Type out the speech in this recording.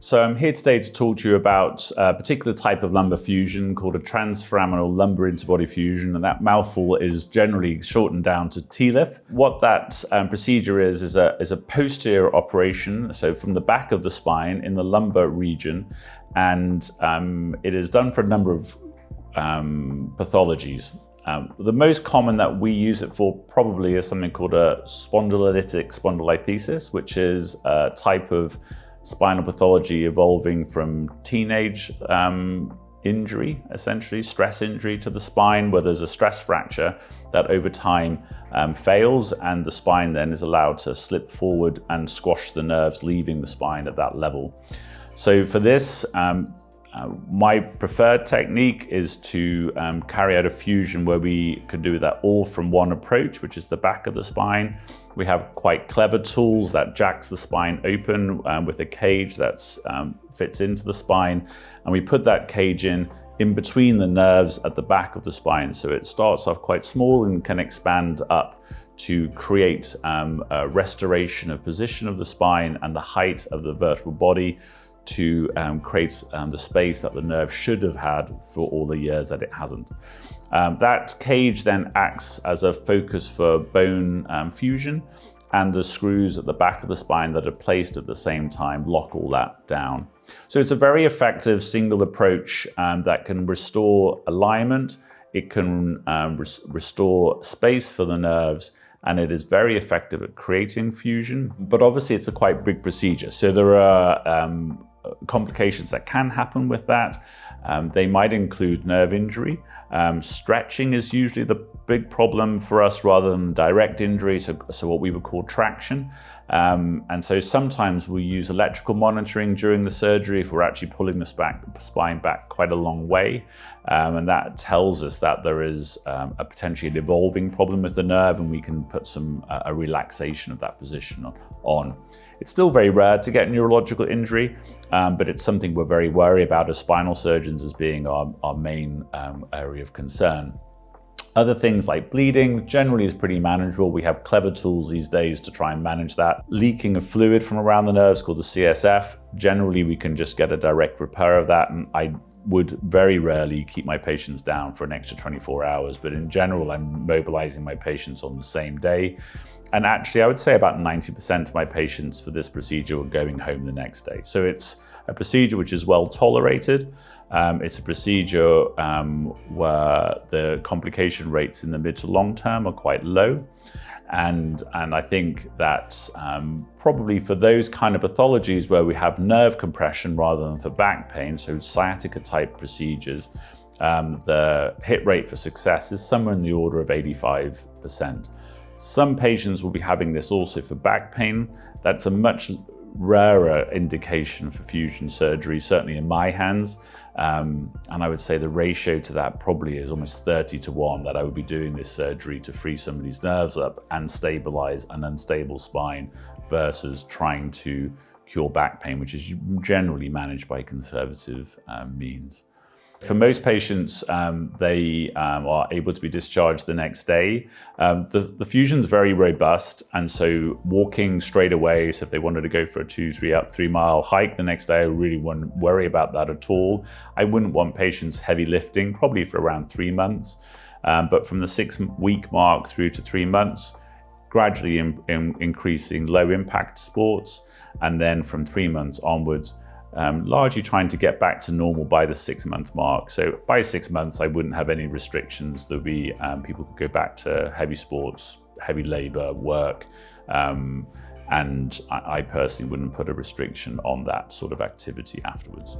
So I'm here today to talk to you about a particular type of lumbar fusion called a transferaminal lumbar interbody fusion, and that mouthful is generally shortened down to TLIF. What that procedure is a posterior operation, so from the back of the spine in the lumbar region, and it is done for a number of pathologies. The most common that we use it for probably is something called a spondylolytic spondylolysis, which is a type of spinal pathology evolving from teenage injury, essentially stress injury to the spine, where there's a stress fracture that over time fails, and the spine then is allowed to slip forward and squash the nerves leaving the spine at that level. So for this, my preferred technique is to carry out a fusion where we can do that all from one approach, which is the back of the spine. We have quite clever tools that jacks the spine open with a cage that fits into the spine, and we put that cage in between the nerves at the back of the spine. So it starts off quite small and can expand up to create a restoration of position of the spine and the height of the vertebral body, to create the space that the nerve should have had for all the years that it hasn't. That cage then acts as a focus for bone fusion, and the screws at the back of the spine that are placed at the same time lock all that down. So it's a very effective single approach that can restore alignment, it can restore space for the nerves, and it is very effective at creating fusion. But obviously it's a quite big procedure, so there are complications that can happen with that. They might include nerve injury. Stretching is usually the big problem for us rather than direct injury, so what we would call traction. And so sometimes we use electrical monitoring during the surgery if we're actually pulling the spine back quite a long way. And that tells us that there is a potentially an evolving problem with the nerve, and we can put a relaxation of that position on. It's still very rare to get neurological injury, but it's something we're very wary about as spinal surgeons as being our main area of concern. Other things like bleeding generally is pretty manageable. We have clever tools these days to try and manage that. Leaking of fluid from around the nerves called the CSF, generally we can just get a direct repair of that, and I would very rarely keep my patients down for an extra 24 hours, but in general I'm mobilizing my patients on the same day. And actually, I would say about 90% of my patients for this procedure are going home the next day. So it's a procedure which is well tolerated. It's a procedure where the complication rates in the mid to long term are quite low. And I think that probably for those kind of pathologies where we have nerve compression rather than for back pain, so sciatica type procedures, the hit rate for success is somewhere in the order of 85%. Some patients will be having this also for back pain. That's a much rarer indication for fusion surgery, certainly in my hands. And I would say the ratio to that probably is almost 30-1, that I would be doing this surgery to free somebody's nerves up and stabilize an unstable spine versus trying to cure back pain, which is generally managed by conservative means. For most patients, they are able to be discharged the next day. The fusion is very robust, and so walking straight away, so if they wanted to go for a 3 mile hike the next day, I really wouldn't worry about that at all. I wouldn't want patients heavy lifting, probably for around 3 months, but from the 6-week mark through to 3 months, gradually increasing low impact sports, and then from 3 months onwards, largely trying to get back to normal by the 6-month mark. So by 6 months, I wouldn't have any restrictions. There'll be people could go back to heavy sports, heavy labor, work, and I personally wouldn't put a restriction on that sort of activity afterwards.